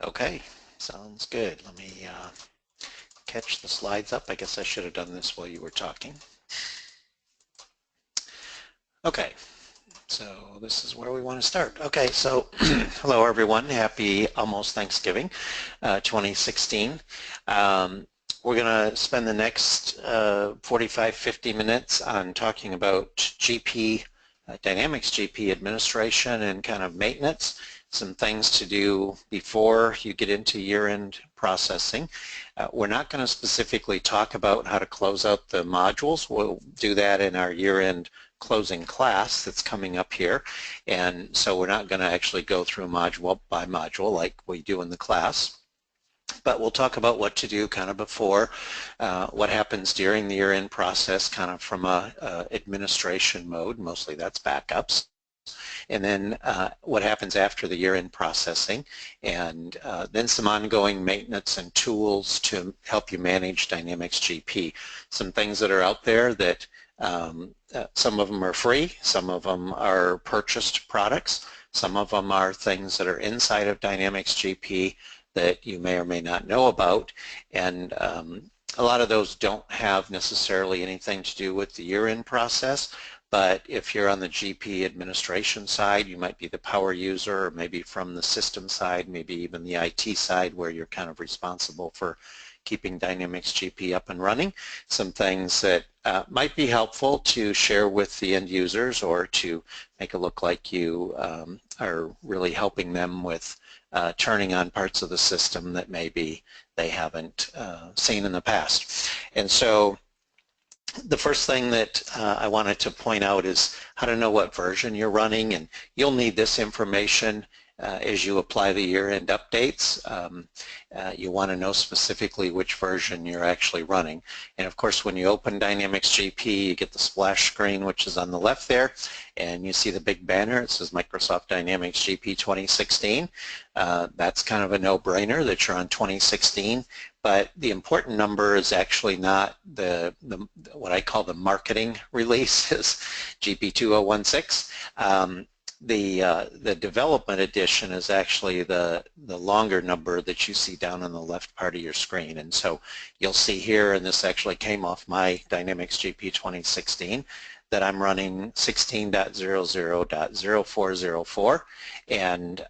Okay, sounds good. Let me catch the slides up. I guess I should have done this while you were talking. Okay, so this is where we want to start. Okay, so hello everyone. Happy almost Thanksgiving 2016. We're going to spend the next 45-50 minutes on talking about GP, Dynamics GP administration and kind of maintenance, some things to do before you get into year-end processing. We're not going to specifically talk about how to close out the modules. We'll do that in our year-end closing class that's coming up here, and so we're not going to actually go through module by module like we do in the class. But we'll talk about what to do kind of before, what happens during the year-end process kind of from a administration mode, mostly that's backups, and then what happens after the year-end processing, and then some ongoing maintenance and tools to help you manage Dynamics GP. Some things that are out there that some of them are free, some of them are purchased products, some of them are things that are inside of Dynamics GP that you may or may not know about, and a lot of those don't have necessarily anything to do with the year-end process, but if you're on the GP administration side, you might be the power user, or maybe from the system side, maybe even the IT side where you're kind of responsible for keeping Dynamics GP up and running. Some things that might be helpful to share with the end users or to make it look like you are really helping them with turning on parts of the system that maybe they haven't seen in the past. And so the first thing that I wanted to point out is how to know what version you're running, and you'll need this information as you apply the year-end updates. You want to know specifically which version you're actually running. And of course, when you open Dynamics GP, you get the splash screen, which is on the left there, and you see the big banner. It says Microsoft Dynamics GP 2016. That's kind of a no-brainer that you're on 2016. But the important number is actually not the what I call the marketing release, is GP 2016. The development edition is actually the longer number that you see down on the left part of your screen, and so you'll see here, and this actually came off my Dynamics GP 2016, that I'm running 16.00.0404, and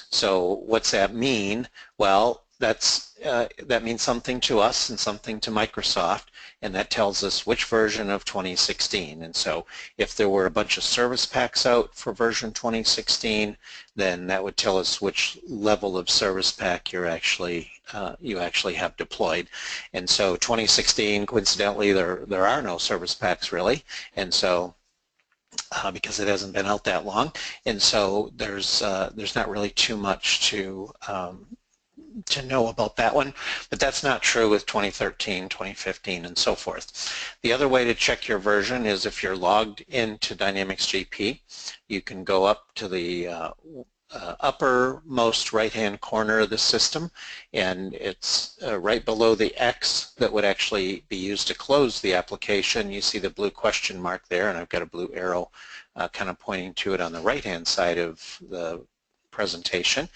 so what's that mean? Well, that means something to us and something to Microsoft, and that tells us which version of 2016. And so if there were a bunch of service packs out for version 2016, then that would tell us which level of service pack you actually have deployed. And so 2016, coincidentally, there are no service packs really, and so because it hasn't been out that long, and so there's not really too much to know about that one, but that's not true with 2013, 2015, and so forth. The other way to check your version is if you're logged into Dynamics GP, you can go up to the uppermost right-hand corner of the system, and it's right below the X that would actually be used to close the application. You see the blue question mark there, and I've got a blue arrow kind of pointing to it on the right-hand side of the presentation.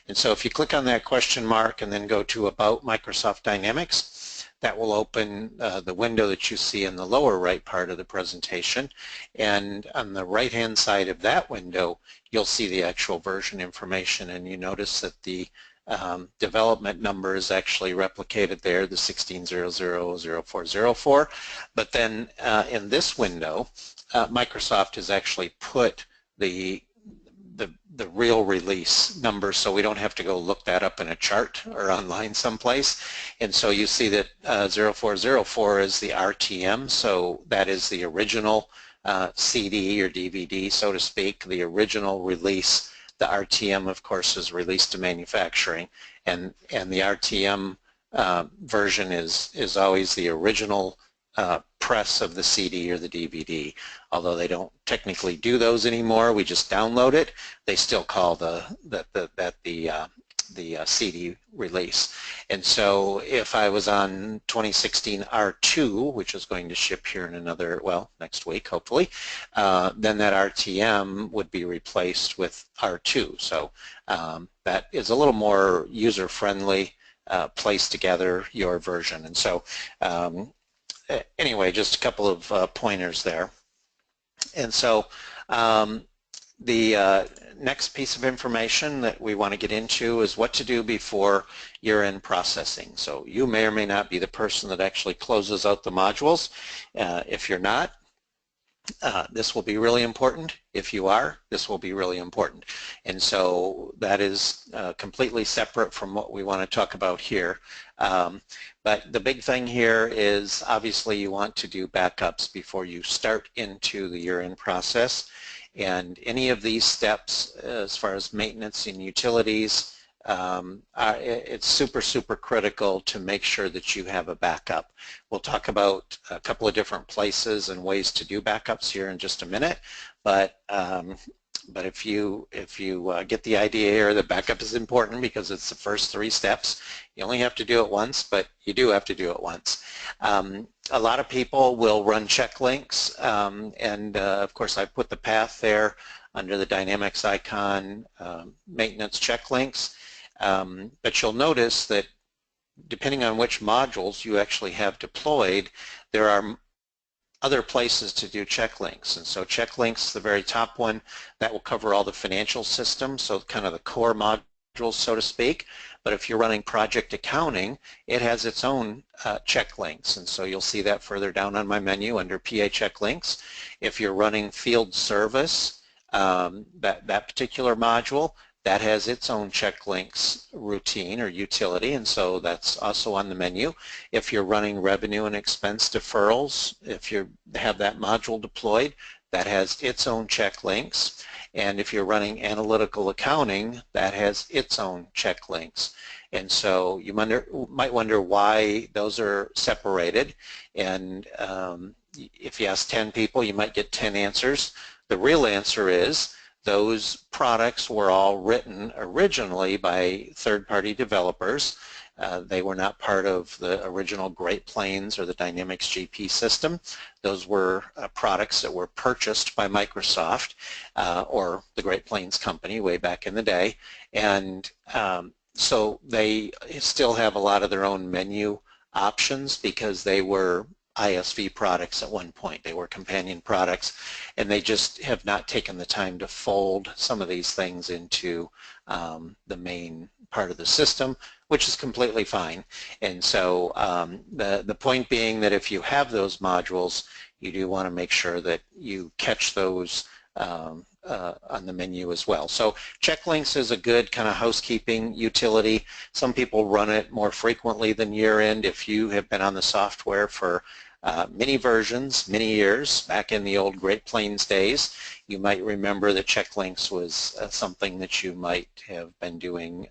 And so if you click on that question mark and then go to About Microsoft Dynamics, that will open the window that you see in the lower right part of the presentation, and on the right hand side of that window you'll see the actual version information, and you notice that the development number is actually replicated there, the 16.00.0404, but then in this window Microsoft has actually put the real release number, so we don't have to go look that up in a chart or online someplace. And so you see that 0404 is the RTM, so that is the original CD or DVD, so to speak, the original release. The RTM, of course, is released to manufacturing, and the RTM version is always the original press of the CD or the DVD. Although they don't technically do those anymore, we just download it. They still call the CD release. And so if I was on 2016 R2, which is going to ship here in another, well, next week hopefully, then that RTM would be replaced with R2. So that is a little more user-friendly, place together your version. And so anyway, just a couple of pointers there. And so the next piece of information that we want to get into is what to do before year-end processing. So you may or may not be the person that actually closes out the modules. If you're not, this will be really important. If you are, this will be really important. And so that is completely separate from what we want to talk about here. But the big thing here is obviously you want to do backups before you start into the year-end process. And any of these steps, as far as maintenance and utilities, it's super critical to make sure that you have a backup. We'll talk about a couple of different places and ways to do backups here in just a minute, but if you get the idea here that backup is important because it's the first 3 steps. You only have to do it once, but you do have to do it once. A lot of people will run check links, and of course I put the path there under the Dynamics icon, maintenance check links. But you'll notice that depending on which modules you actually have deployed, there are other places to do check links. And so check links, the very top one, that will cover all the financial systems, so kind of the core modules, so to speak. But if you're running project accounting, it has its own check links. And so you'll see that further down on my menu under PA check links. If you're running field service, that particular module, that has its own check links routine or utility, and so that's also on the menu. If you're running revenue and expense deferrals, if you have that module deployed, that has its own check links. And if you're running analytical accounting, that has its own check links. And so you might wonder why those are separated. And if you ask 10 people, you might get 10 answers. The real answer is those products were all written originally by third-party developers. They were not part of the original Great Plains or the Dynamics GP system. Those were products that were purchased by Microsoft or the Great Plains company way back in the day. And so they still have a lot of their own menu options because they were ISV products at one point. They were companion products, and they just have not taken the time to fold some of these things into the main part of the system, which is completely fine. And so the point being that if you have those modules, you do want to make sure that you catch those on the menu as well. So check links is a good kind of housekeeping utility. Some people run it more frequently than year-end. If you have been on the software for many versions, many years, back in the old Great Plains days, you might remember that check links was something that you might have been doing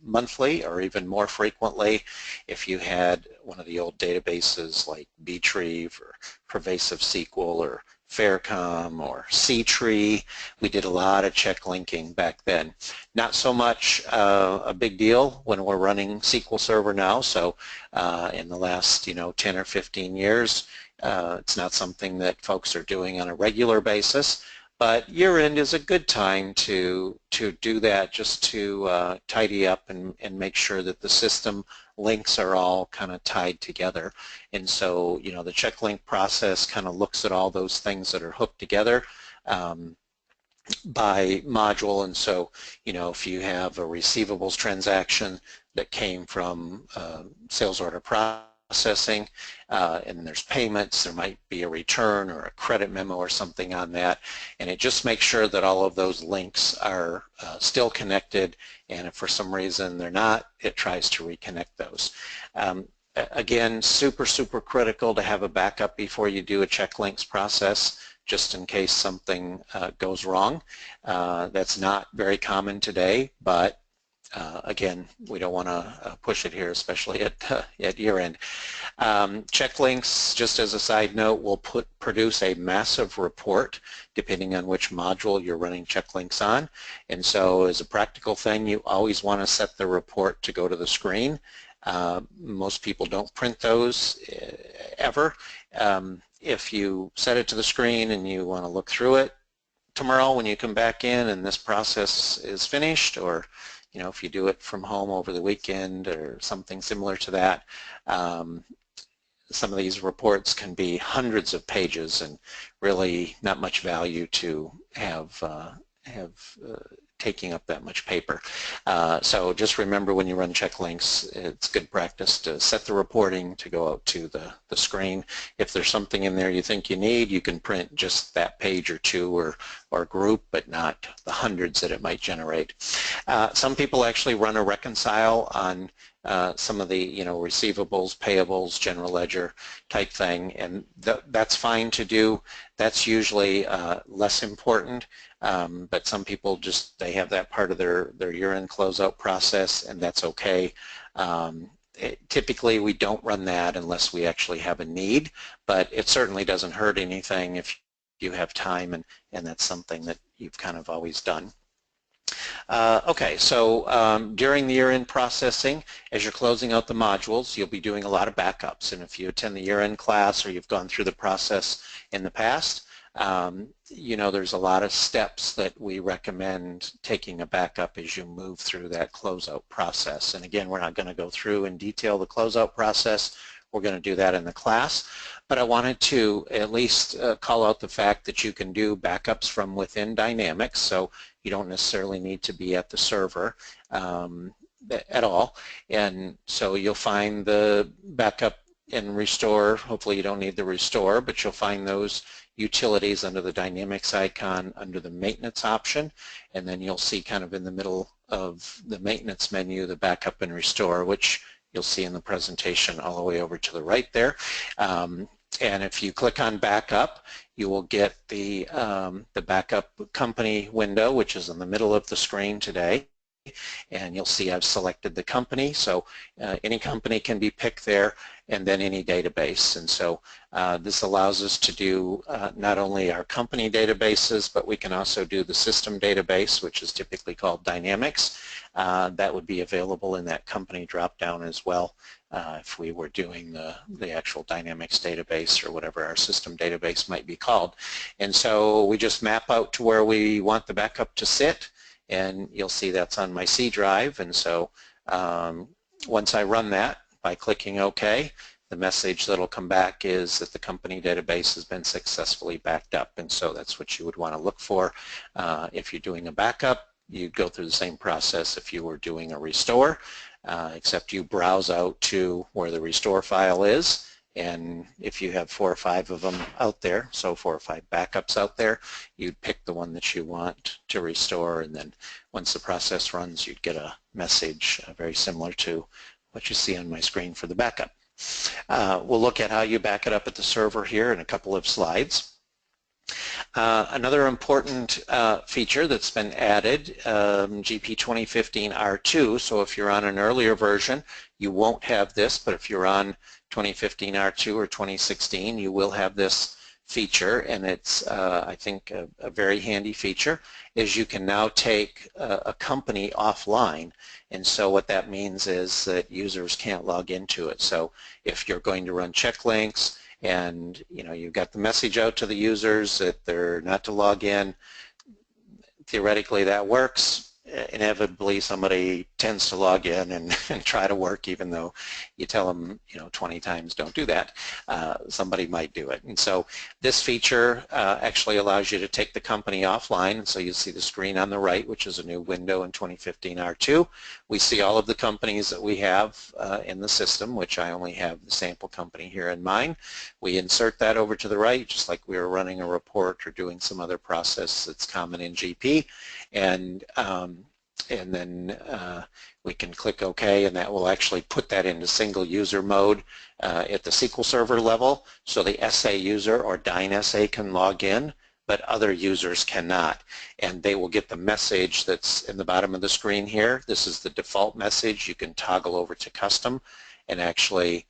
monthly or even more frequently if you had one of the old databases like Btrieve or Pervasive SQL or Faircom or C-Tree. We did a lot of check linking back then. Not so much a big deal when we're running SQL Server now. So in the last 10 or 15 years, it's not something that folks are doing on a regular basis. But year-end is a good time to do that, just to tidy up and make sure that the system links are all kind of tied together. And so, the check link process kind of looks at all those things that are hooked together by module. And so, if you have a receivables transaction that came from sales order processing, and there's payments, there might be a return or a credit memo or something on that, and it just makes sure that all of those links are still connected, and if for some reason they're not, it tries to reconnect those. Again, super critical to have a backup before you do a check links process, just in case something goes wrong. That's not very common today, but again, we don't want to push it here, especially at year end. Check links, just as a side note, will produce a massive report depending on which module you're running check links on. And so as a practical thing, you always want to set the report to go to the screen. Most people don't print those ever. If you set it to the screen and you want to look through it tomorrow when you come back in and this process is finished, or if you do it from home over the weekend or something similar to that, some of these reports can be hundreds of pages and really not much value to have taking up that much paper. So just remember, when you run check links, it's good practice to set the reporting to go out to the screen. If there's something in there you think you need, you can print just that page or two or group, but not the hundreds that it might generate. Some people actually run a reconcile on some of the receivables, payables, general ledger type thing, and that's fine to do. That's usually less important, but some people they have that part of their year-end closeout process, and that's okay. Typically we don't run that unless we actually have a need, but it certainly doesn't hurt anything if you have time and that's something that you've kind of always done. Okay, so during the year-end processing, as you're closing out the modules, you'll be doing a lot of backups. And if you attend the year-end class or you've gone through the process in the past, there's a lot of steps that we recommend taking a backup as you move through that closeout process. And again, we're not going to go through in detail the closeout process. We're going to do that in the class. But I wanted to at least call out the fact that you can do backups from within Dynamics, so you don't necessarily need to be at the server at all. And so you'll find the backup and restore. Hopefully you don't need the restore, but you'll find those utilities under the Dynamics icon under the maintenance option, and then you'll see kind of in the middle of the maintenance menu the backup and restore, which you'll see in the presentation all the way over to the right there. And if you click on backup, you will get the backup company window, which is in the middle of the screen today. And you'll see I've selected the company, so any company can be picked there, and then any database. And so this allows us to do not only our company databases, but we can also do the system database, which is typically called Dynamics. That would be available in that company drop-down as well if we were doing the actual Dynamics database or whatever our system database might be called. And so we just map out to where we want the backup to sit, and you'll see that's on my C drive. And so once I run that, by clicking OK, the message that'll come back is that the company database has been successfully backed up. And so that's what you would want to look for. If you're doing a backup, you'd go through the same process if you were doing a restore, except you browse out to where the restore file is. And if you have 4 or 5 of them out there, so 4 or 5 backups out there, you'd pick the one that you want to restore, and then once the process runs, you'd get a message very similar to what you see on my screen for the backup. We'll look at how you back it up at the server here in a couple of slides. Another important feature that's been added, GP 2015 R2, so if you're on an earlier version, you won't have this, but if you're on 2015 R2 or 2016, you will have this feature, and it's, I think, a very handy feature, is you can now take a company offline. And so what that means is that users can't log into it. So if you're going to run check links and you've got the message out to the users that they're not to log in, theoretically that works. Inevitably somebody tends to log in and try to work, even though you tell them 20 times don't do that. Somebody might do it. And so this feature actually allows you to take the company offline. And so you see the screen on the right, which is a new window in 2015 R2. We see all of the companies that we have in the system, which I only have the sample company here in mind. We insert that over to the right, just like we were running a report or doing some other process that's common in GP. And then we can click OK, and that will actually put that into single user mode at the SQL Server level, so the SA user or Dyn SA can log in, but other users cannot. And they will get the message that's in the bottom of the screen here. This is the default message. You can toggle over to custom and actually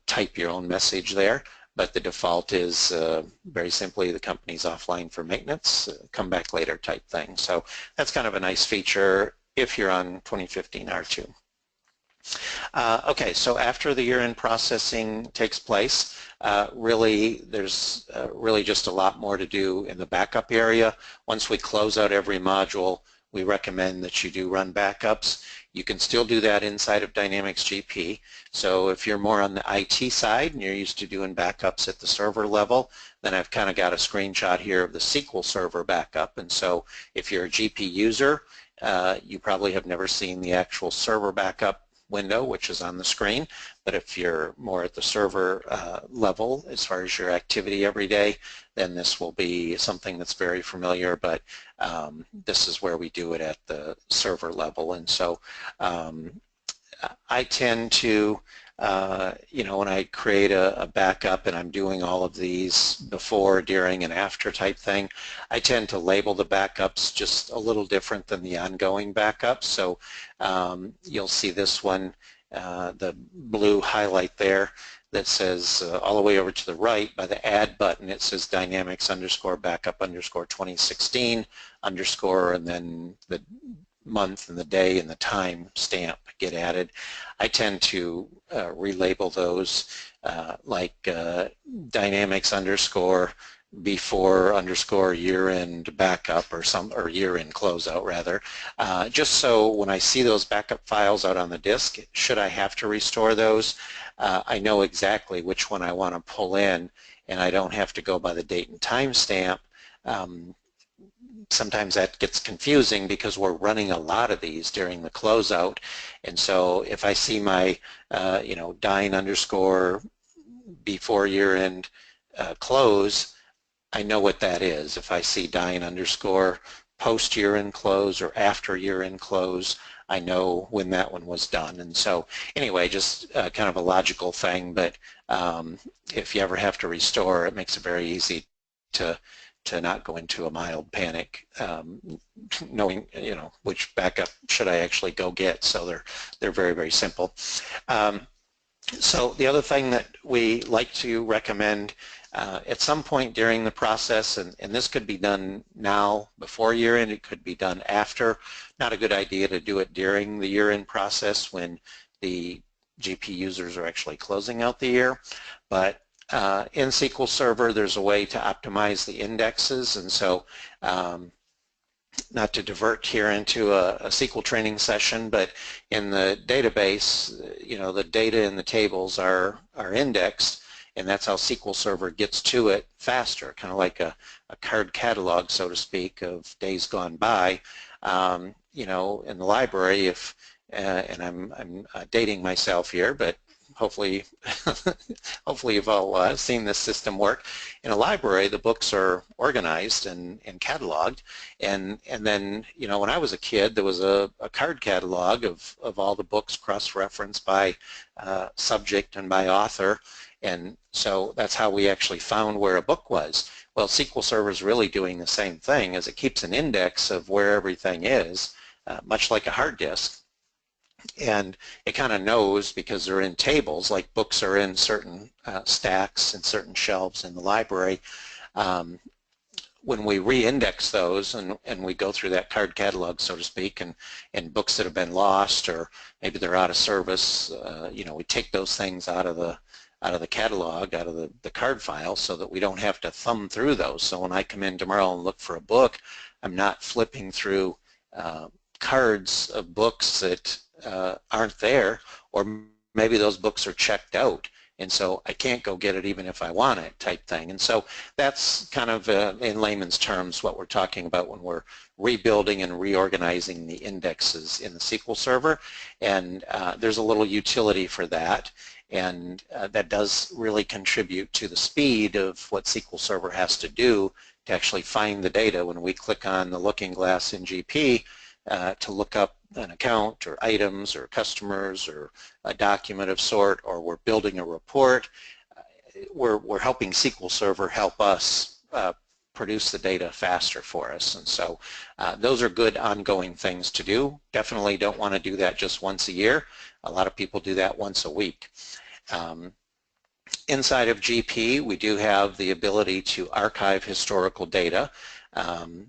type your own message there. But the default is very simply the company's offline for maintenance, come back later type thing. So that's kind of a nice feature if you're on 2015 R2. Okay, so after the year-end processing takes place, really there's really just a lot more to do in the backup area. Once we close out every module, we recommend that you do run backups. You can still do that inside of Dynamics GP. So if you're more on the IT side and you're used to doing backups at the server level, then I've kind of got a screenshot here of the SQL Server backup. And so if you're a GP user, you probably have never seen the actual server backup window, which is on the screen. But if you're more at the server level as far as your activity every day, then this will be something that's very familiar, but this is where we do it at the server level. And so I tend to, you know, when I create a backup and I'm doing all of these before, during, and after type thing, I tend to label the backups just a little different than the ongoing backups. So you'll see this one, the blue highlight there that says all the way over to the right by the add button, it says Dynamics _backup _2016 _ and then the month and the day and the time stamp get added. I tend to relabel those like Dynamics _ before _ year-end backup or year-end closeout rather, just so when I see those backup files out on the disk, should I have to restore those, I know exactly which one I want to pull in, and I don't have to go by the date and time stamp. Sometimes that gets confusing because we're running a lot of these during the closeout, and so if I see my you know, Dyn _ before year-end close, I know what that is. If I see Dyn _ post year-end close or after year-end close, I know when that one was done. And so anyway, just kind of a logical thing, but if you ever have to restore, it makes it very easy to not go into a mild panic, knowing, you know, which backup should I actually go get. So they're very, very simple. So the other thing that we like to recommend at some point during the process, and this could be done now before year-end, it could be done after. Not a good idea to do it during the year-end process when the GP users are actually closing out the year. But in SQL Server, there's a way to optimize the indexes, and so not to divert here into a SQL training session, but in the database, you know, the data in the tables are indexed, and that's how SQL Server gets to it faster, kind of like a card catalog, so to speak, of days gone by. You know, in the library, if and I'm dating myself here, but hopefully hopefully you've all seen this system work. In a library, the books are organized and cataloged, and then, you know, when I was a kid, there was a card catalog of all the books cross-referenced by subject and by author, and so that's how we actually found where a book was. Well, SQL Server is really doing the same thing, as it keeps an index of where everything is, much like a hard disk. And it kind of knows, because they're in tables, like books are in certain stacks and certain shelves in the library. When we re-index those and we go through that card catalog, so to speak, and books that have been lost or maybe they're out of service, you know, we take those things out of the catalog, out of the card file, so that we don't have to thumb through those. So when I come in tomorrow and look for a book, I'm not flipping through cards of books that aren't there, or maybe those books are checked out, and so I can't go get it even if I want it, type thing. And so that's kind of in layman's terms what we're talking about when we're rebuilding and reorganizing the indexes in the SQL Server, and there's a little utility for that, and that does really contribute to the speed of what SQL Server has to do to actually find the data. When we click on the looking glass in GP to look up an account or items or customers or a document of sort, or we're building a report, we're helping SQL Server help us produce the data faster for us. And so those are good ongoing things to do. Definitely don't want to do that just once a year. A lot of people do that once a week. Inside of GP, we do have the ability to archive historical data.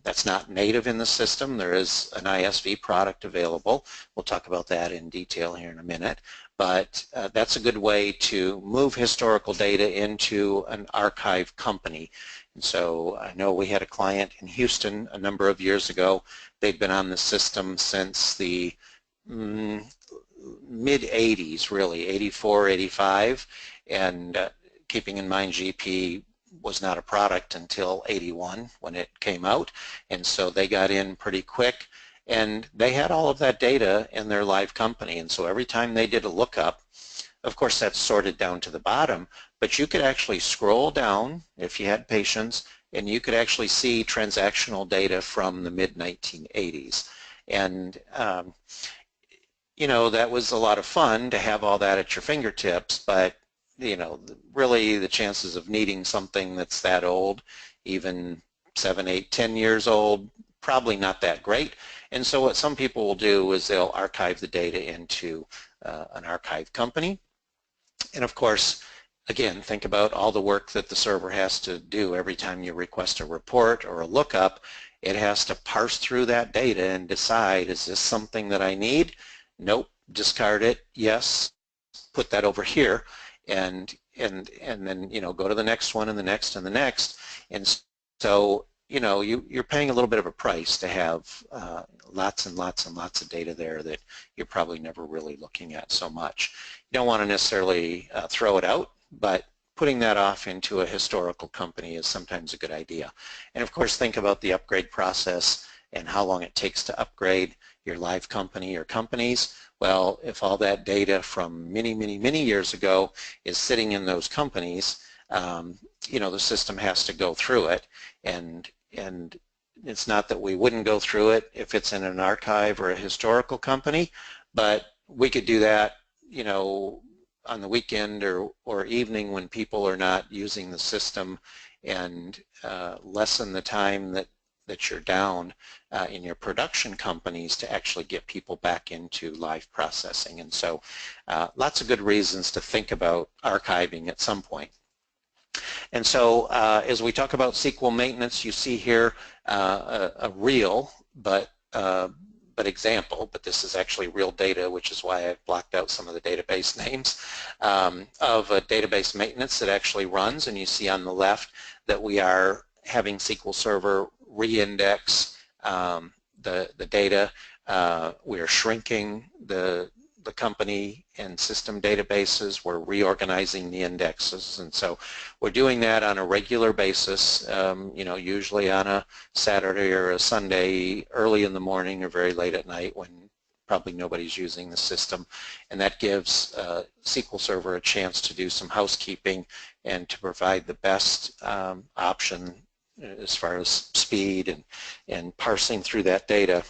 That's not native in the system. There is an ISV product available. We'll talk about that in detail here in a minute. But that's a good way to move historical data into an archive company. And so I know we had a client in Houston a number of years ago. They've been on the system since the mid-80s, really, 84, 85. And keeping in mind GP was not a product until 81 when it came out, and so they got in pretty quick, and they had all of that data in their live company. And so every time they did a lookup, of course that's sorted down to the bottom, but you could actually scroll down if you had patience, and you could actually see transactional data from the mid-1980s. And you know, that was a lot of fun to have all that at your fingertips, but you know, really the chances of needing something that's that old, even 7, 8, 10 years old, probably not that great. And so what some people will do is they'll archive the data into an archive company. And of course, again, think about all the work that the server has to do every time you request a report or a lookup. It has to parse through that data and decide, is this something that I need? Nope, discard it. Yes, put that over here. And then, you know, go to the next one and the next and the next. And so, you know, you're paying a little bit of a price to have lots and lots and lots of data there that you're probably never really looking at so much. You don't want to necessarily throw it out, but putting that off into a historical company is sometimes a good idea. And of course, think about the upgrade process and how long it takes to upgrade your live company or companies. Well, if all that data from many, many, many years ago is sitting in those companies, you know, the system has to go through it. And it's not that we wouldn't go through it if it's in an archive or a historical company, but we could do that, you know, on the weekend or evening when people are not using the system, and lessen the time that you're down in your production companies to actually get people back into live processing. And so lots of good reasons to think about archiving at some point. And so as we talk about SQL maintenance, you see here a real but example, but this is actually real data, which is why I've blocked out some of the database names, of a database maintenance that actually runs. And you see on the left that we are having SQL Server re-index the data. We are shrinking the company and system databases. We're reorganizing the indexes, and so we're doing that on a regular basis, you know, usually on a Saturday or a Sunday early in the morning or very late at night when probably nobody's using the system, and that gives SQL Server a chance to do some housekeeping and to provide the best option as far as speed and parsing through that data.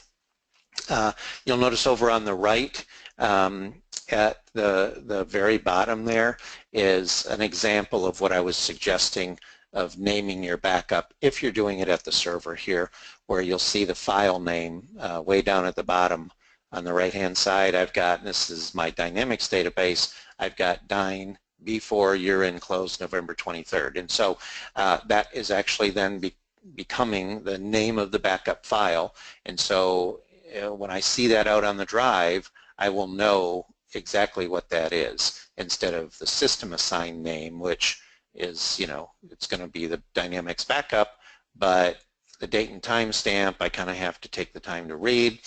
You'll notice over on the right at the very bottom there is an example of what I was suggesting of naming your backup if you're doing it at the server here, where you'll see the file name way down at the bottom on the right hand side. I've got, and this is my Dynamics database, I've got Dyn B4 year-end close November 23rd, and so that is actually then becoming the name of the backup file. And so when I see that out on the drive, I will know exactly what that is instead of the system assigned name, which is, you know, it's going to be the Dynamics backup, but the date and time stamp I kind of have to take the time to read.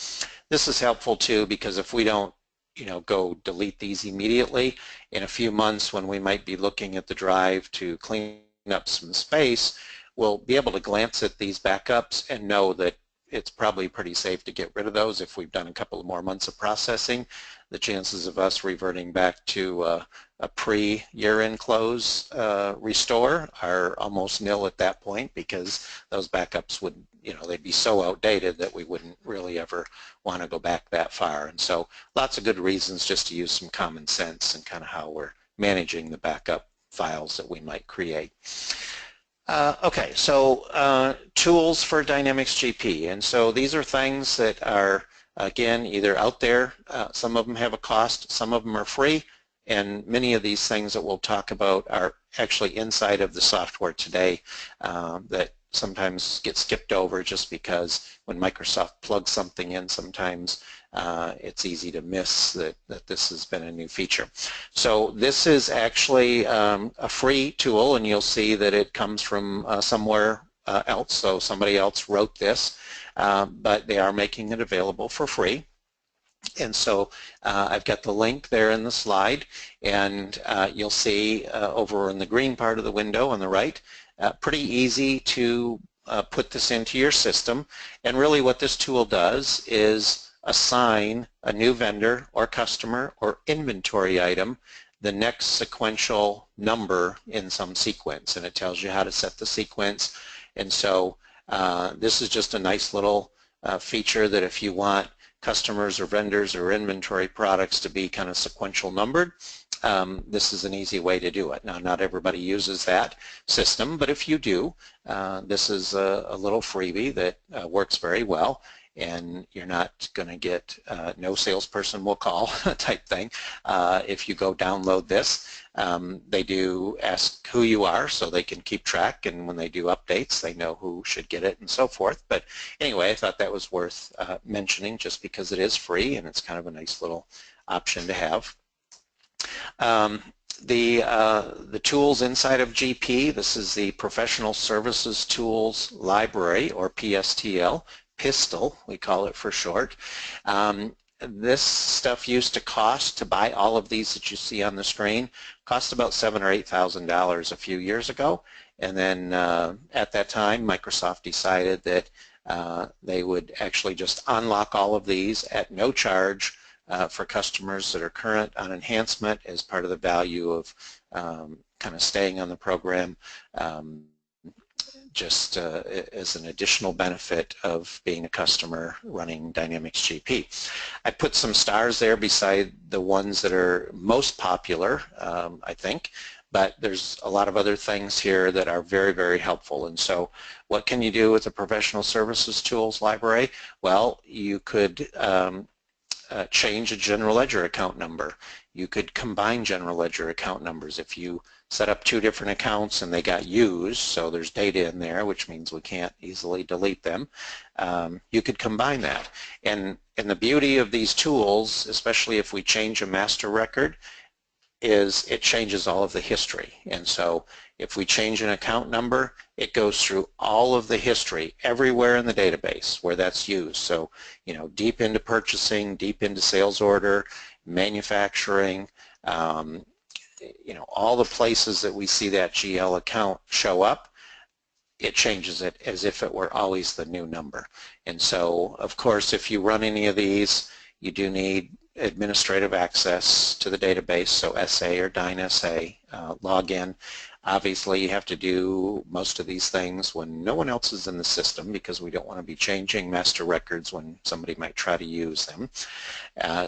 This is helpful too, because if we don't, you know, go delete these immediately, in a few months when we might be looking at the drive to clean up some space, we'll be able to glance at these backups and know that it's probably pretty safe to get rid of those. If we've done a couple of more months of processing, the chances of us reverting back to a pre-year-end close restore are almost nil at that point, because those backups would, you know, they'd be so outdated that we wouldn't really ever want to go back that far. And so lots of good reasons just to use some common sense and kind of how we're managing the backup files that we might create. Okay, so tools for Dynamics GP, and so these are things that are, again, either out there, some of them have a cost, some of them are free, and many of these things that we'll talk about are actually inside of the software today that sometimes get skipped over just because when Microsoft plugs something in, sometimes it's easy to miss that this has been a new feature. So this is actually a free tool, and you'll see that it comes from somewhere else, so somebody else wrote this, but they are making it available for free. And so I've got the link there in the slide, and you'll see over in the green part of the window on the right, pretty easy to put this into your system. And really what this tool does is assign a new vendor or customer or inventory item the next sequential number in some sequence, and it tells you how to set the sequence. And so this is just a nice little feature that if you want customers or vendors or inventory products to be kind of sequential numbered, this is an easy way to do it. Now, not everybody uses that system, but if you do, this is a little freebie that works very well, and you're not going to get no salesperson will call type thing if you go download this. They do ask who you are so they can keep track, and when they do updates they know who should get it and so forth. But anyway, I thought that was worth mentioning just because it is free and it's kind of a nice little option to have. The tools inside of GP, this is the Professional Services Tools Library, or PSTL. Pistol, we call it for short. This stuff used to cost, to buy all of these that you see on the screen, cost about $7,000 or $8,000 a few years ago. And then at that time, Microsoft decided that they would actually just unlock all of these at no charge for customers that are current on enhancement as part of the value of kind of staying on the program. Just as an additional benefit of being a customer running Dynamics GP. I put some stars there beside the ones that are most popular, I think, but there's a lot of other things here that are very, very helpful. And so what can you do with the Professional Services Tools Library? Well, you could change a general ledger account number. You could combine general ledger account numbers. If you set up two different accounts and they got used, so there's data in there, which means we can't easily delete them, you could combine that. And the beauty of these tools, especially if we change a master record, is it changes all of the history. And so if we change an account number, it goes through all of the history everywhere in the database where that's used. So, you know, deep into purchasing, deep into sales order, manufacturing, you know, all the places that we see that GL account show up, it changes it as if it were always the new number. And so, of course, if you run any of these, you do need administrative access to the database, so SA or DynSA, login. Obviously, you have to do most of these things when no one else is in the system because we don't want to be changing master records when somebody might try to use them.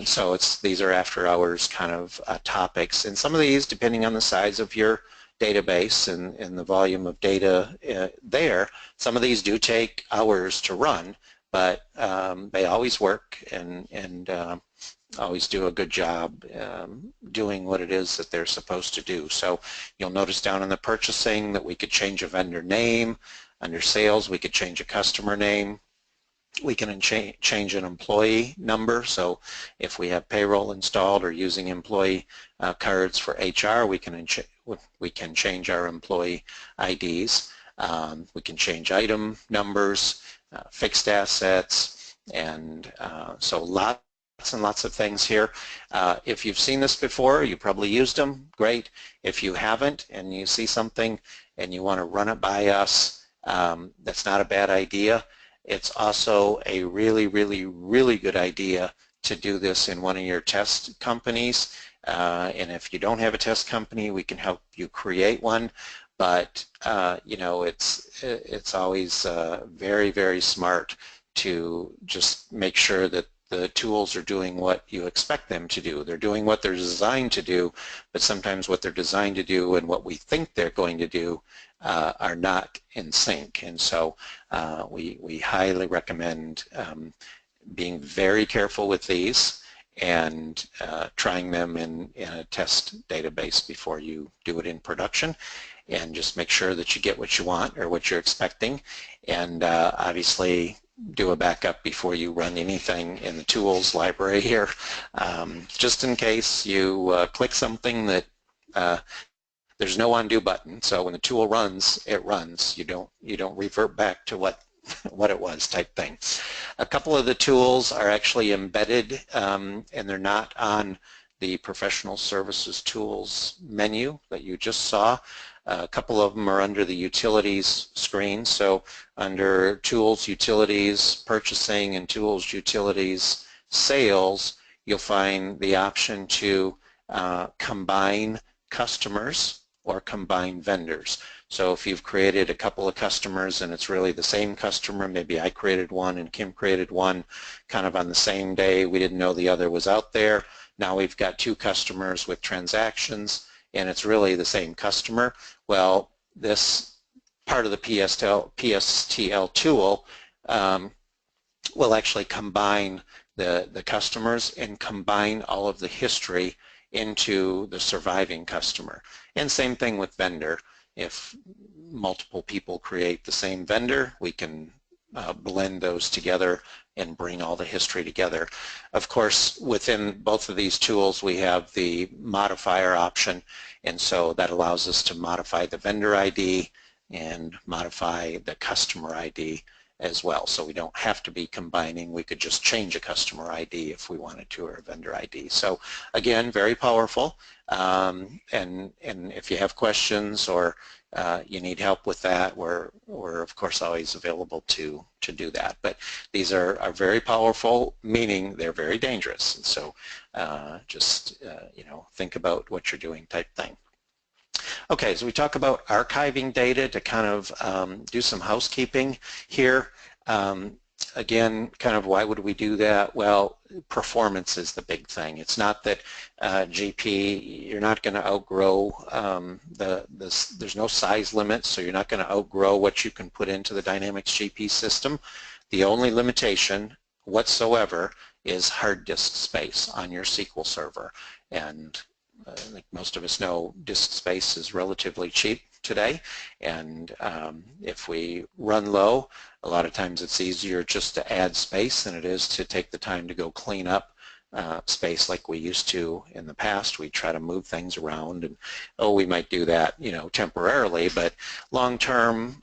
So these are after hours kind of topics, and some of these, depending on the size of your database and the volume of data there, some of these do take hours to run, but they always work and always do a good job doing what it is that they're supposed to do. So you'll notice down in the purchasing that we could change a vendor name. Under sales, we could change a customer name. We can change an employee number. So if we have payroll installed or using employee cards for HR, we can change our employee IDs. We can change item numbers, fixed assets, and so lots and lots of things here. If you've seen this before, you probably used them, great. If you haven't and you see something and you want to run it by us, that's not a bad idea. It's also a really, really, really good idea to do this in one of your test companies. And if you don't have a test company, we can help you create one. But you know, it's always very, very smart to just make sure that the tools are doing what you expect them to do. They're doing what they're designed to do, but sometimes what they're designed to do and what we think they're going to do are not in sync. And so we highly recommend being very careful with these and trying them in a test database before you do it in production, and just make sure that you get what you want or what you're expecting, and obviously do a backup before you run anything in the tools library here, just in case you click something that there's no undo button. So when the tool runs, it runs. You don't revert back to what it was type thing. A couple of the tools are actually embedded, and they're not on the professional services tools menu that you just saw. A couple of them are under the utilities screen. So under tools, utilities, purchasing, and tools, utilities, sales, you'll find the option to combine customers or combine vendors. So if you've created a couple of customers and it's really the same customer, maybe I created one and Kim created one kind of on the same day, we didn't know the other was out there. Now we've got two customers with transactions and it's really the same customer. Well, this part of the PSTL tool will actually combine the customers and combine all of the history into the surviving customer. And same thing with vendor. If multiple people create the same vendor, we can blend those together and bring all the history together. Of course, within both of these tools, we have the modifier option, and so that allows us to modify the vendor ID and modify the customer ID as well. So we don't have to be combining. We could just change a customer ID if we wanted to, or a vendor ID. So again, very powerful. And if you have questions or you need help with that, we're of course always available to do that. But these are very powerful, meaning they're very dangerous. And so just you know, think about what you're doing type thing. Okay, so we talk about archiving data to kind of do some housekeeping here. Again, kind of why would we do that? Well, performance is the big thing. It's not that GP, you're not going to outgrow there's no size limit, so you're not going to outgrow what you can put into the Dynamics GP system. The only limitation whatsoever is hard disk space on your SQL server. And I think most of us know disk space is relatively cheap today, and if we run low, a lot of times it's easier just to add space than it is to take the time to go clean up space like we used to in the past. We try to move things around, and we might do that, you know, temporarily, but long term,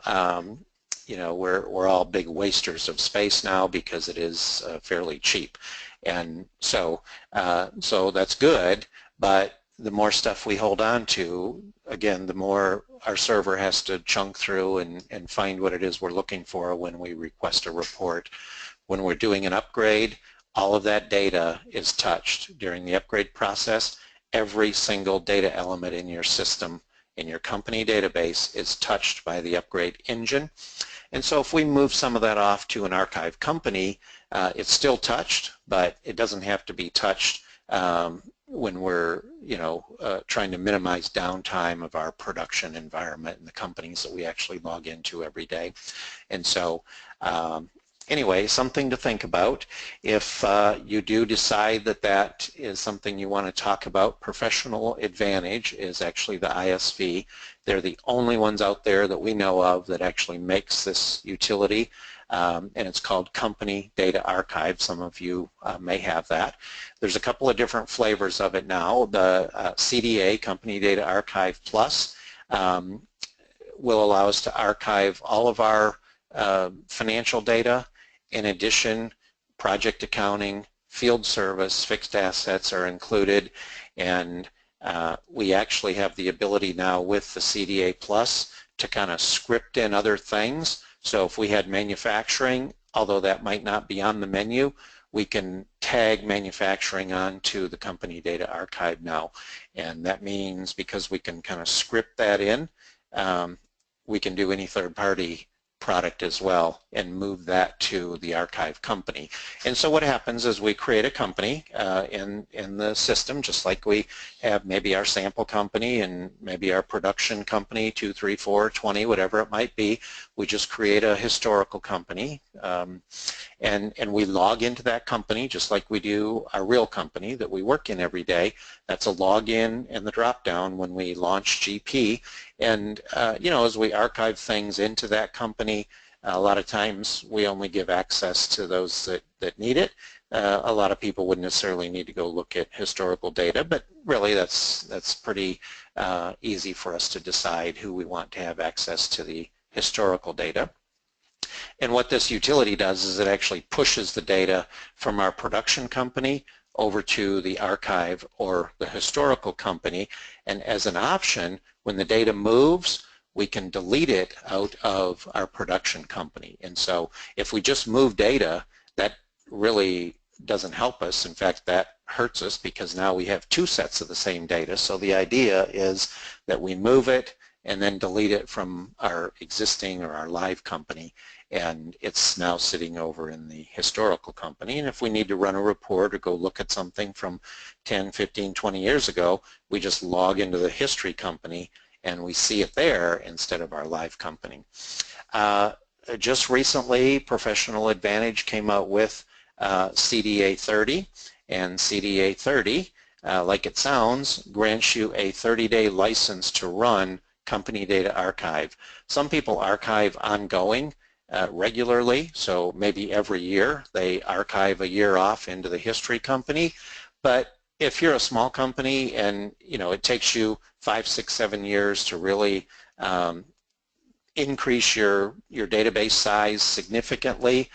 you know, we're all big wasters of space now because it is fairly cheap, and so that's good, but the more stuff we hold on to, again, the more our server has to chunk through and find what it is we're looking for when we request a report. When we're doing an upgrade, all of that data is touched during the upgrade process. Every single data element in your system, in your company database, is touched by the upgrade engine. And so if we move some of that off to an archive company, it's still touched, but it doesn't have to be touched when we're, you know, trying to minimize downtime of our production environment and the companies that we actually log into every day. And so anyway, something to think about. If you do decide that that is something you want to talk about, Professional Advantage is actually the ISV. They're the only ones out there that we know of that actually makes this utility. And it's called Company Data Archive. Some of you may have that. There's a couple of different flavors of it now. The CDA, Company Data Archive Plus, will allow us to archive all of our financial data. In addition, project accounting, field service, fixed assets are included, and we actually have the ability now with the CDA Plus to kind of script in other things. So if we had manufacturing, although that might not be on the menu, we can tag manufacturing onto the Company Data Archive now. And that means because we can kind of script that in, we can do any third-party product as well and move that to the archive company. And so what happens is we create a company in the system, just like we have maybe our sample company and maybe our production company, 2, 3, 4, 20, whatever it might be. We just create a historical company, and we log into that company just like we do our real company that we work in every day. That's a login and the drop down when we launch GP. And you know, as we archive things into that company, a lot of times we only give access to those that need it. A lot of people wouldn't necessarily need to go look at historical data, but really that's pretty easy for us to decide who we want to have access to the historical data. And what this utility does is it actually pushes the data from our production company over to the archive or the historical company, and as an option, when the data moves, we can delete it out of our production company. And so if we just move data, that really doesn't help us. In fact, that hurts us because now we have two sets of the same data. So the idea is that we move it and then delete it from our existing or our live company, and it's now sitting over in the historical company. And if we need to run a report or go look at something from 10, 15, 20 years ago, we just log into the history company and we see it there instead of our live company. Just recently, Professional Advantage came out with CDA 30, and CDA 30, like it sounds, grants you a 30-day license to run Company Data Archive. Some people archive ongoing regularly, so maybe every year they archive a year off into the history company. But if you're a small company and you know it takes you 5, 6, 7 years to really increase your database size significantly,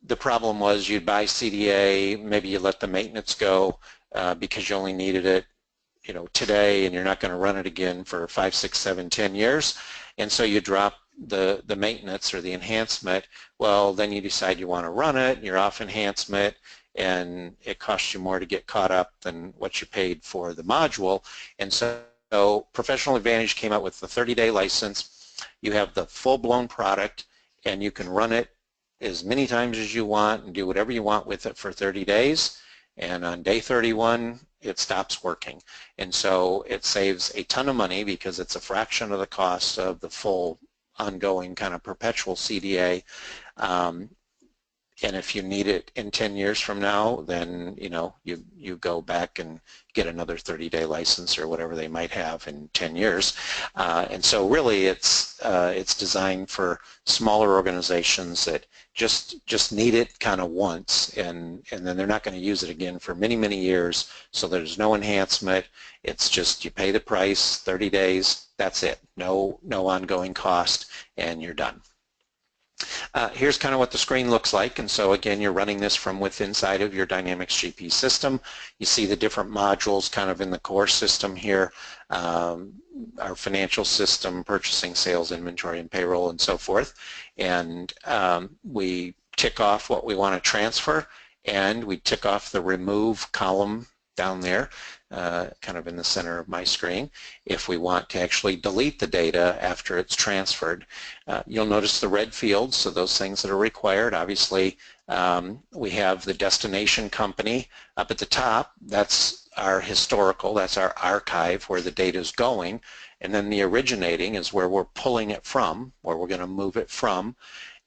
the problem was you'd buy CDA, maybe you let the maintenance go because you only needed it today, and you're not going to run it again for 5, 6, 7, 10 years, and so you drop the maintenance or the enhancement. Well, then you decide you want to run it, and you're off enhancement, and it costs you more to get caught up than what you paid for the module. And so Professional Advantage came out with the 30-day license. You have the full-blown product, and you can run it as many times as you want and do whatever you want with it for 30 days. And on day 31, it stops working. And so it saves a ton of money because it's a fraction of the cost of the full ongoing kind of perpetual CDA. And if you need it in 10 years from now, then you go back and get another 30-day license or whatever they might have in 10 years. And so really it's designed for smaller organizations that just need it kind of once, and then they're not going to use it again for many, many years. So there's no enhancement. It's just you pay the price, 30 days, that's it. No ongoing cost, and you're done. Here's kind of what the screen looks like, and so again you're running this from within inside of your Dynamics GP system. You see the different modules kind of in the core system here, our financial system, purchasing, sales, inventory, and payroll, and so forth. And we tick off what we want to transfer, and we tick off the remove column down there, kind of in the center of my screen, if we want to actually delete the data after it's transferred. You'll notice the red fields, so those things that are required. Obviously, we have the destination company up at the top. That's our historical, that's our archive where the data is going, and then the originating is where we're pulling it from, where we're going to move it from,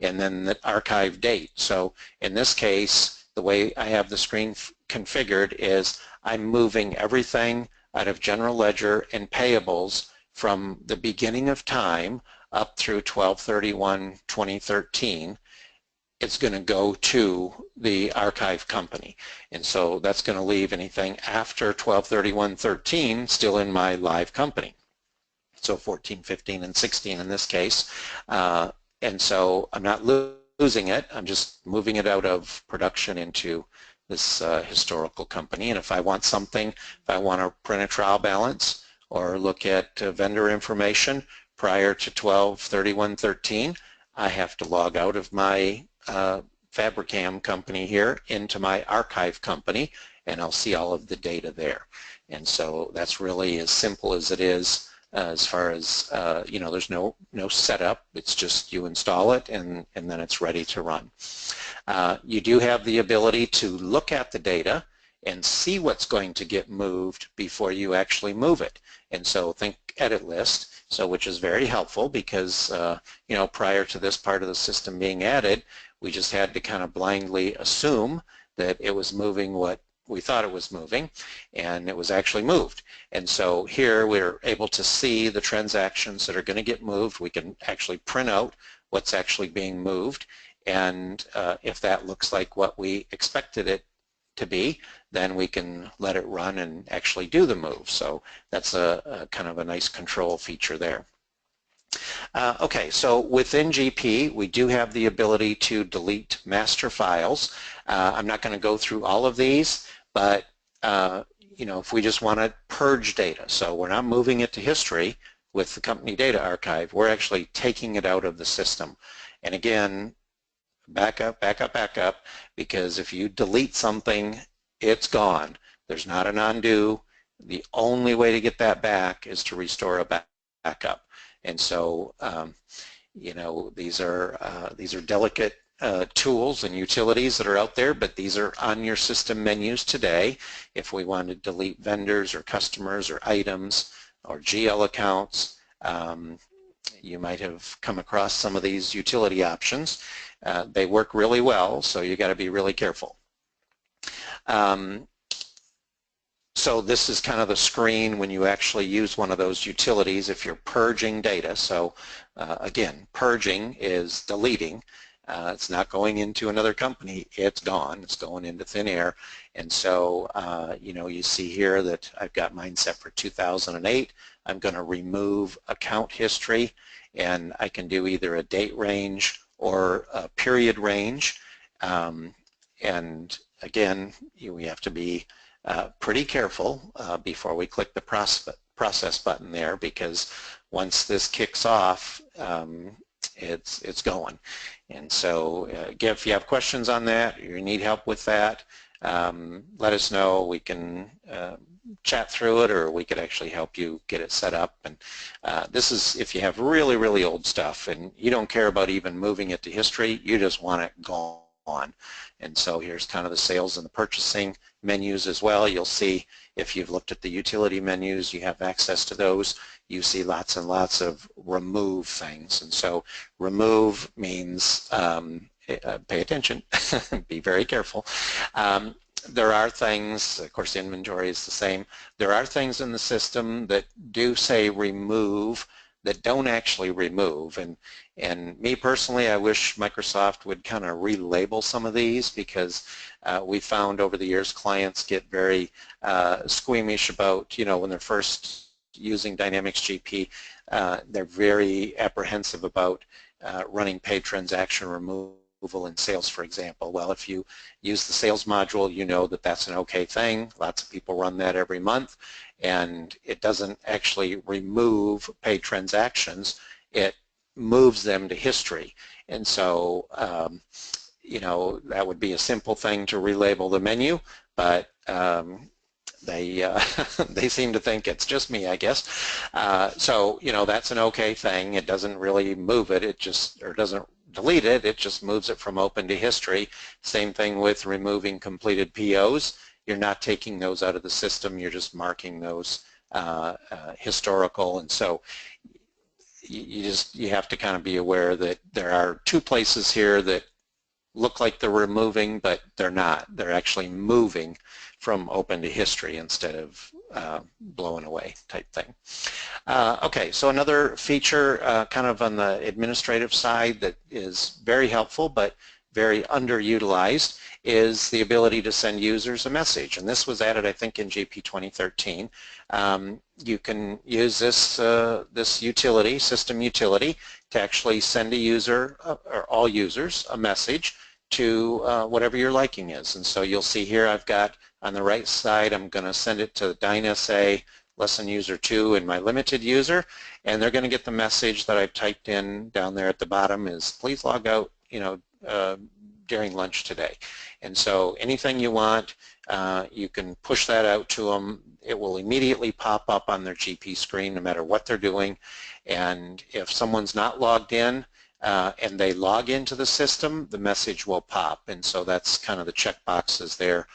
and then the archive date. So in this case, the way I have the screen configured is I'm moving everything out of general ledger and payables from the beginning of time up through 12/31/2013. It's going to go to the archive company, and so that's going to leave anything after 12/31/13 still in my live company. So 14, 15, and 16 in this case, and so I'm not losing it. I'm just moving it out of production into this historical company. And if I want something, if I want to print a trial balance or look at vendor information prior to 12/31/13, I have to log out of my Fabricam company here into my archive company, and I'll see all of the data there. And so that's really as simple as it is as far as you know, there's no setup. It's just you install it and then it's ready to run. You do have the ability to look at the data and see what's going to get moved before you actually move it. And so think edit list, so which is very helpful because you know, prior to this part of the system being added, we just had to kind of blindly assume that it was moving what we thought it was moving, and it was actually moved. And so here we're able to see the transactions that are going to get moved. We can actually print out what's actually being moved, and if that looks like what we expected it to be, then we can let it run and actually do the move. So that's a kind of a nice control feature there. Okay, so within GP, we do have the ability to delete master files. I'm not going to go through all of these, but you know, if we just want to purge data, so we're not moving it to history with the company data archive, we're actually taking it out of the system. And again, back up, because if you delete something, it's gone. There's not an undo. The only way to get that back is to restore a backup. And so, you know, these are delicate tools and utilities that are out there, but these are on your system menus today. If we want to delete vendors or customers or items or GL accounts, you might have come across some of these utility options. They work really well, so you got to be really careful. So this is kind of the screen when you actually use one of those utilities if you're purging data. So again, purging is deleting. It's not going into another company. It's gone. It's going into thin air. And so, you know, you see here that I've got mine set for 2008. I'm going to remove account history, and I can do either a date range or a period range. And again, we have to be pretty careful before we click the process button there, because once this kicks off, it's going. And so again, if you have questions on that, or you need help with that, let us know. We can chat through it, or we could actually help you get it set up. And this is if you have really, really old stuff and you don't care about even moving it to history, you just want it gone. And so here's kind of the sales and the purchasing menus as well. You'll see if you've looked at the utility menus, you have access to those. You see lots and lots of remove things. And so remove means pay attention, be very careful. There are things, of course inventory is the same, there are things in the system that do say remove that don't actually remove. And me personally, I wish Microsoft would kind of relabel some of these, because we found over the years clients get very squeamish about, you know, when they're first using Dynamics GP, they're very apprehensive about running paid transaction removal in sales, for example. Well, if you use the sales module, you know that that's an okay thing. Lots of people run that every month, and it doesn't actually remove paid transactions. It moves them to history. And so, you know, that would be a simple thing to relabel the menu, but they seem to think it's just me, I guess. So, you know, that's an okay thing. It doesn't really move it. It just, or doesn't delete it. It just moves it from open to history. Same thing with removing completed POs. You're not taking those out of the system. You're just marking those historical. And so you have to kind of be aware that there are two places here that look like they're removing, but they're not. They're actually moving from open to history instead of blowing away type thing. Okay, so another feature kind of on the administrative side that is very helpful but very underutilized is the ability to send users a message. And this was added, I think, in GP 2013. You can use this, this utility, system utility, to actually send a user, or all users, a message to whatever your liking is. And so you'll see here I've got on the right side, I'm going to send it to DynSA lesson user 2 and my limited user, and they're going to get the message that I've typed in down there at the bottom is please log out, you know, during lunch today. And so anything you want, You can push that out to them. It will immediately pop up on their GP screen no matter what they're doing. And if someone's not logged in and they log into the system, the message will pop. And so that's kind of the check boxes there.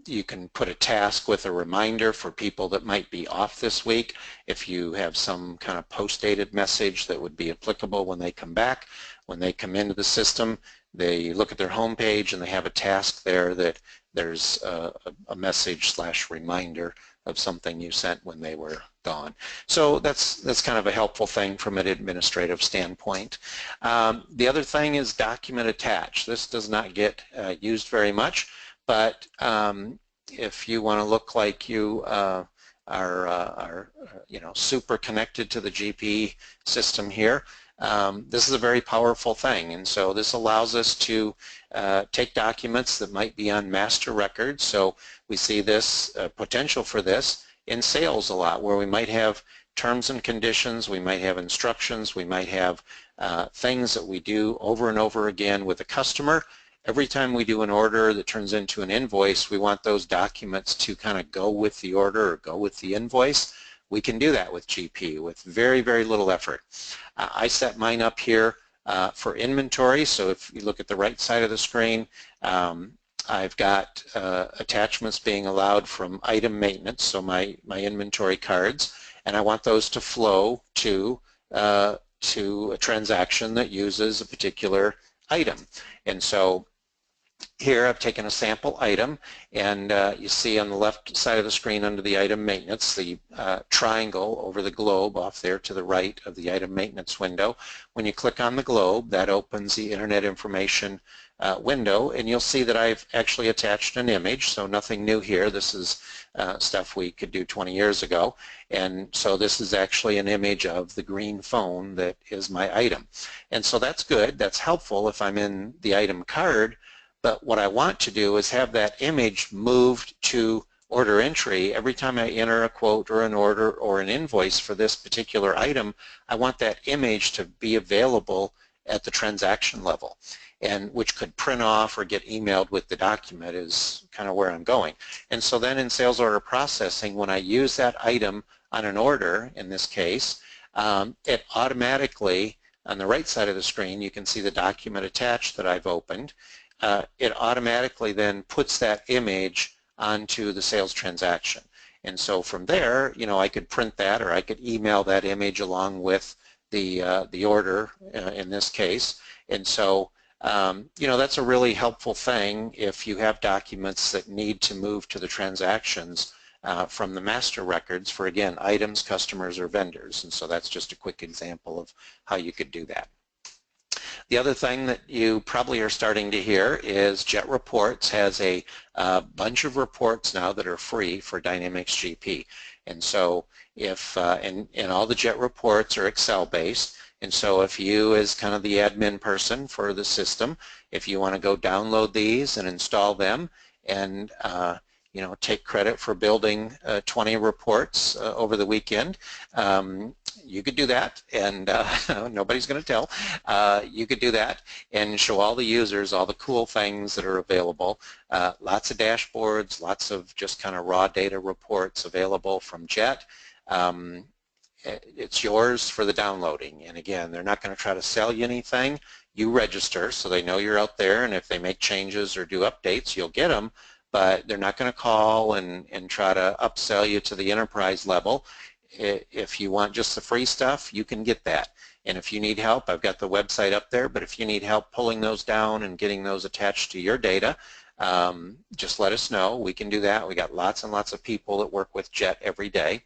You can put a task with a reminder for people that might be off this week. If you have some kind of post-dated message that would be applicable when they come back, when they come into the system, they look at their home page and they have a task there that there's a message/reminder of something you sent when they were gone. So that's kind of a helpful thing from an administrative standpoint. The other thing is document attach. This does not get used very much, but if you want to look like you are super connected to the GP system here, this is a very powerful thing. And so this allows us to take documents that might be on master records. So we see this potential for this in sales a lot, where we might have terms and conditions, we might have instructions, we might have things that we do over and over again with a customer. Every time we do an order that turns into an invoice, we want those documents to kind of go with the order or go with the invoice. We can do that with GP with very, very little effort. I set mine up here for inventory. So if you look at the right side of the screen, I've got attachments being allowed from item maintenance, so my inventory cards, and I want those to flow to a transaction that uses a particular item. And so here I've taken a sample item, and you see on the left side of the screen under the item maintenance, the triangle over the globe off there to the right of the item maintenance window. When you click on the globe, that opens the Internet Information window, and you'll see that I've actually attached an image, so nothing new here. This is stuff we could do 20 years ago, and so this is actually an image of the green phone that is my item. And so that's good, that's helpful if I'm in the item card, but what I want to do is have that image moved to order entry. Every time I enter a quote or an order or an invoice for this particular item, I want that image to be available at the transaction level, and which could print off or get emailed with the document is kind of where I'm going. And so then in sales order processing, when I use that item on an order, in this case, it automatically, on the right side of the screen, you can see the document attached that I've opened. It automatically then puts that image onto the sales transaction. And so from there, I could print that, or I could email that image along with the order in this case. And so that's a really helpful thing if you have documents that need to move to the transactions from the master records for, again, items, customers, or vendors. And so that's just a quick example of how you could do that. The other thing that you probably are starting to hear is Jet Reports has a bunch of reports now that are free for Dynamics GP. And so if, and all the Jet Reports are Excel based, and so if you, as kind of the admin person for the system, if you want to go download these and install them and take credit for building 20 reports over the weekend, you could do that, and nobody's going to tell. You could do that and show all the users all the cool things that are available. Lots of dashboards, lots of just kind of raw data reports available from Jet. It's yours for the downloading, and again, they're not going to try to sell you anything. You register so they know you're out there, and if they make changes or do updates, you'll get them, but they're not going to call and try to upsell you to the enterprise level. If you want just the free stuff, you can get that. And if you need help, I've got the website up there, but if you need help pulling those down and getting those attached to your data, just let us know. We can do that. We got lots and lots of people that work with Jet every day.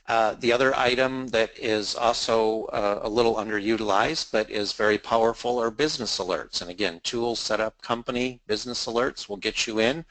The other item that is also a little underutilized but is very powerful are business alerts. And again, tools, setup, company, business alerts will get you in.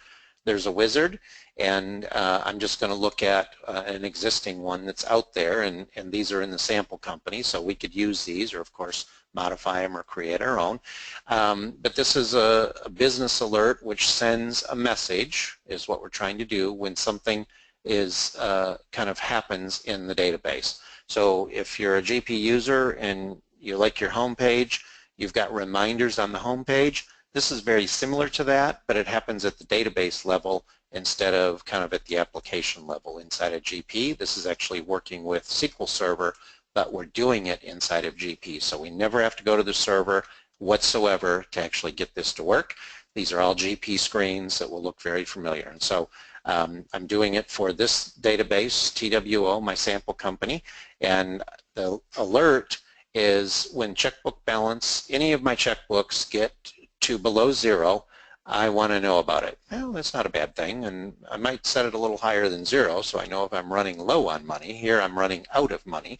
There's a wizard, and I'm just going to look at an existing one that's out there, and these are in the sample company, so we could use these or, of course, modify them or create our own. But this is a business alert which sends a message, is what we're trying to do when something is kind of happens in the database. So if you're a GP user and you like your home page, you've got reminders on the home page, This is very similar to that, but it happens at the database level instead of kind of at the application level inside of GP. This is actually working with SQL Server, but we're doing it inside of GP. So we never have to go to the server whatsoever to actually get this to work. These are all GP screens that will look very familiar. And so I'm doing it for this database, TWO, my sample company, and the alert is when checkbook balance, any of my checkbooks get to below 0, I want to know about it. Well, that's not a bad thing, and I might set it a little higher than 0 so I know if I'm running low on money. Here I'm running out of money.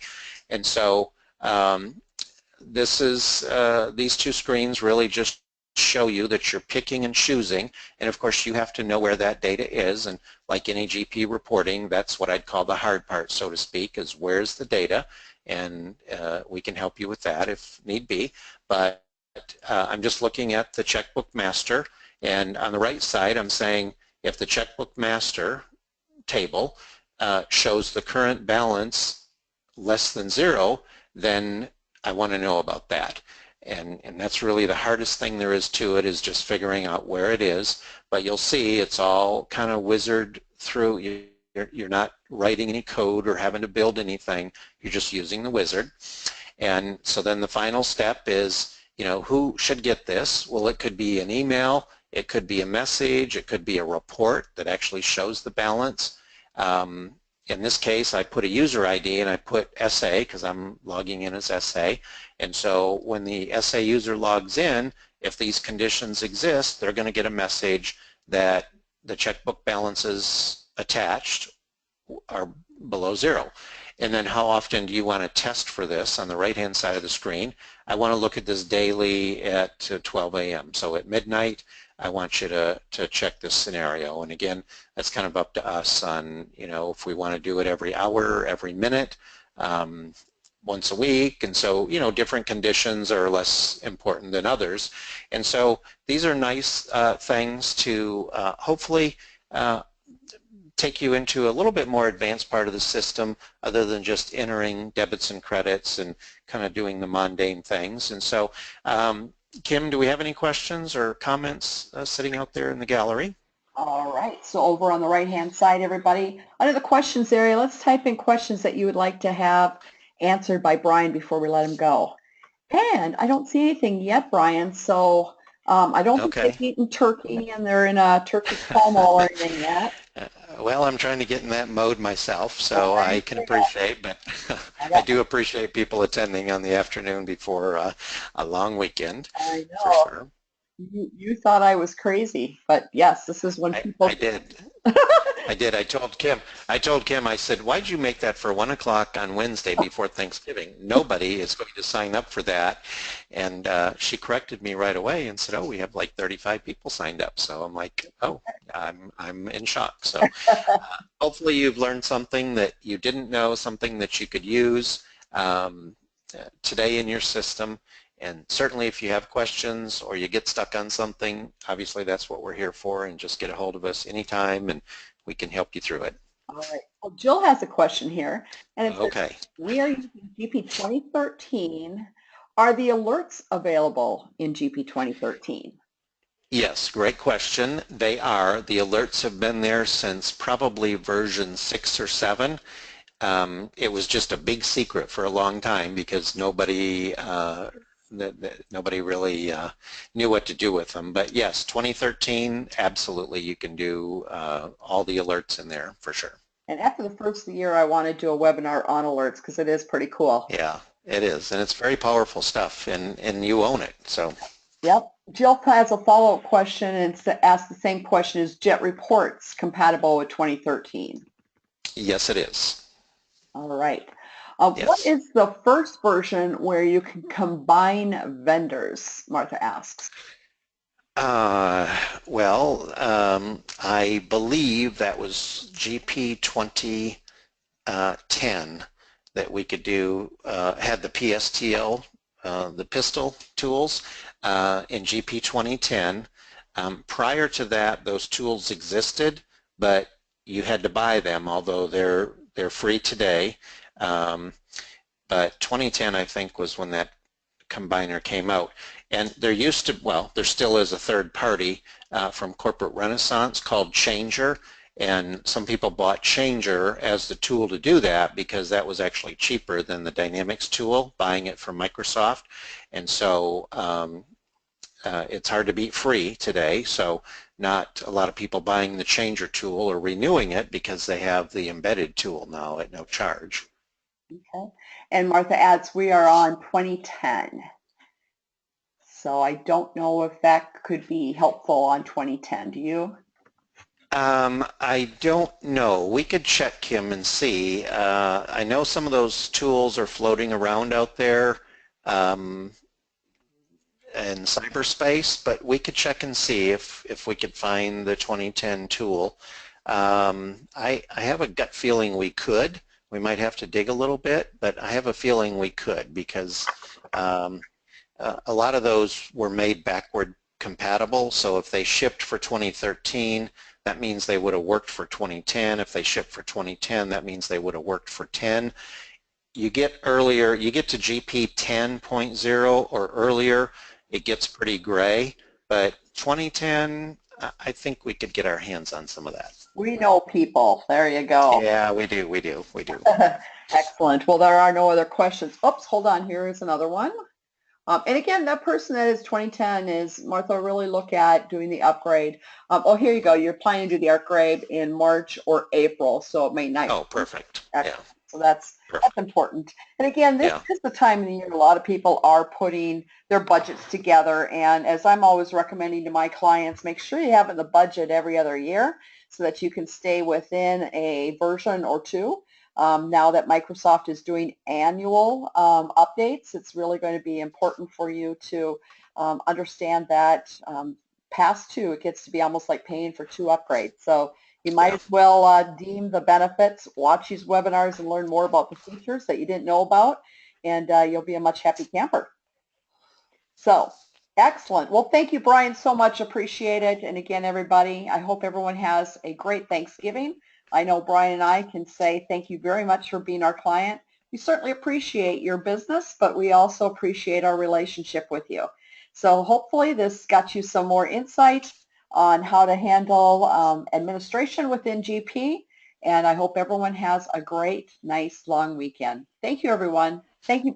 And so this is, these two screens really just show you that you're picking and choosing, and of course you have to know where that data is, and like any GP reporting, that's what I'd call the hard part, so to speak, is where's the data, and we can help you with that if need be. But I'm just looking at the checkbook master, and on the right side I'm saying if the checkbook master table shows the current balance less than 0, then I want to know about that. And that's really the hardest thing there is to it, is just figuring out where it is. But you'll see it's all kind of wizard through. You're not writing any code or having to build anything. You're just using the wizard. And so then the final step is, you know, who should get this? Well, it could be an email, it could be a message, it could be a report that actually shows the balance. In this case, I put a user ID and I put SA because I'm logging in as SA. And so when the SA user logs in, if these conditions exist, they're going to get a message that the checkbook balances attached are below 0. And then how often do you want to test for this? On the right-hand side of the screen, I want to look at this daily at 12 a.m. So at midnight, I want you to check this scenario. And again, that's kind of up to us on, you know, if we want to do it every hour, every minute, once a week. And so, you know, different conditions are less important than others. And so these are nice things to hopefully take you into a little bit more advanced part of the system other than just entering debits and credits and kind of doing the mundane things. And so, Kim, do we have any questions or comments sitting out there in the gallery? All right, so over on the right-hand side, everybody, under the questions area, let's type in questions that you would like to have answered by Brian before we let him go. And I don't see anything yet, Brian, so I don't think they've eaten turkey and they're in a turkey coma or anything yet. Well, I'm trying to get in that mode myself, so I can appreciate, but I do appreciate people attending on the afternoon before a long weekend. I know. For sure. You thought I was crazy, but yes, this is when people... I did. I did. I told Kim, I said, why'd you make that for 1 o'clock on Wednesday before Thanksgiving? Nobody is going to sign up for that. And she corrected me right away and said, oh, we have like 35 people signed up. So I'm like, oh, I'm in shock. So hopefully you've learned something that you didn't know, something that you could use today in your system. And certainly if you have questions or you get stuck on something, obviously that's what we're here for, and just get a hold of us anytime and we can help you through it. All right. Well, Jill has a question here. And it says, we are using GP 2013. Are the alerts available in GP 2013? Yes, great question. They are. The alerts have been there since probably version 6 or 7. It was just a big secret for a long time because nobody really knew what to do with them. But yes, 2013, absolutely, you can do all the alerts in there for sure. And after the first of the year, I want to do a webinar on alerts because it is pretty cool. Yeah, it is, and it's very powerful stuff, and you own it. So. Yep. Jill has a follow-up question and asks the same question: is Jet Reports compatible with 2013? Yes, it is. All right. Yes. What is the first version where you can combine vendors, Martha asks? Well, I believe that was GP 2010 that we could do, had the PSTL, the pistol tools in GP 2010. Prior to that, those tools existed, but you had to buy them, although they're free today. But 2010, I think, was when that combiner came out. And there used to, well, there still is a third party from Corporate Renaissance called Changer, and some people bought Changer as the tool to do that because that was actually cheaper than the Dynamics tool, buying it from Microsoft. And so it's hard to beat free today, so not a lot of people buying the Changer tool or renewing it because they have the embedded tool now at no charge. Okay. And Martha adds, we are on 2010. So I don't know if that could be helpful on 2010. Do you? I don't know. We could check him and see. I know some of those tools are floating around out there in cyberspace, but we could check and see if we could find the 2010 tool. I have a gut feeling we could. We might have to dig a little bit, but I have a feeling we could because a lot of those were made backward compatible. So if they shipped for 2013, that means they would have worked for 2010. If they shipped for 2010, that means they would have worked for 10. You get earlier, you get to GP 10.0 or earlier, it gets pretty gray, but 2010, I think we could get our hands on some of that. We know people. There you go. Yeah, we do, we do, we do. Excellent. Well, there are no other questions. Oops, hold on. Here is another one. And again, that person that is 2010 is, Martha, really look at doing the upgrade. Oh, here you go. You're planning to do the upgrade in March or April, so it may not. Oh, perfect. Yeah. So that's important. And again, this is the time of the year a lot of people are putting their budgets together. And as I'm always recommending to my clients, make sure you have it in the budget every other year so that you can stay within a version or two. Now that Microsoft is doing annual updates, it's really going to be important for you to understand that past two, it gets to be almost like paying for two upgrades. So you might as well deem the benefits, watch these webinars and learn more about the features that you didn't know about, and you'll be a much happy camper. So excellent. Well, thank you, Brian, so much. Appreciate it. And again, everybody, I hope everyone has a great Thanksgiving. I know Brian and I can say thank you very much for being our client. We certainly appreciate your business, but we also appreciate our relationship with you. So hopefully this got you some more insight on how to handle administration within GP. And I hope everyone has a great, nice, long weekend. Thank you, everyone. Thank you, Brian.